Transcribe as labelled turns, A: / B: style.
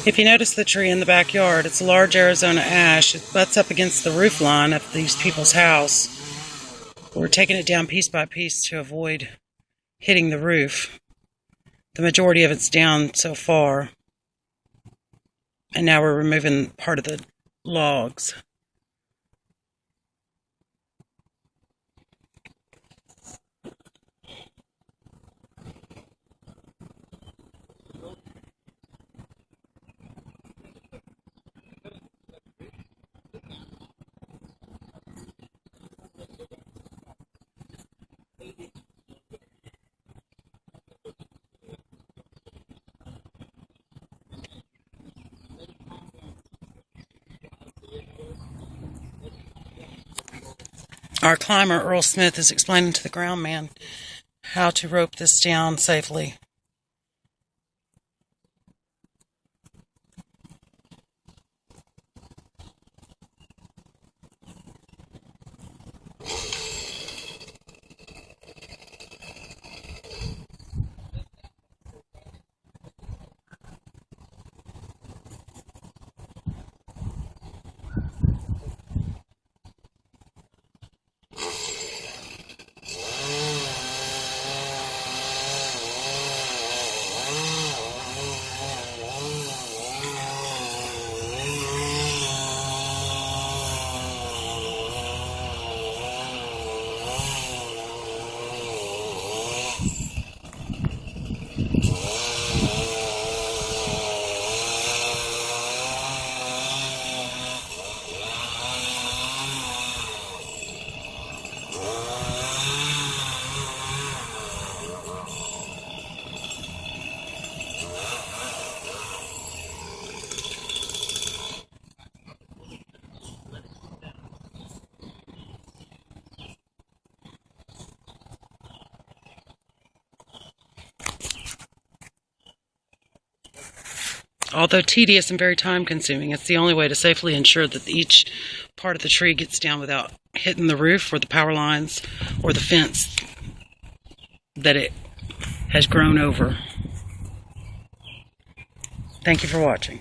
A: If you notice the tree in the backyard, it's a large Arizona ash. It butts up against the roof line of these people's house. We're taking it down piece by piece to avoid hitting the roof. The majority of it's down so far. And now we're removing part of the logs. Our climber, Earl Smith, is explaining to the ground man how to rope this down safely. Although tedious and very time-consuming, it's the only way to safely ensure that each part of the tree gets down without hitting the roof or the power lines or the fence that it has grown over. Thank you for watching.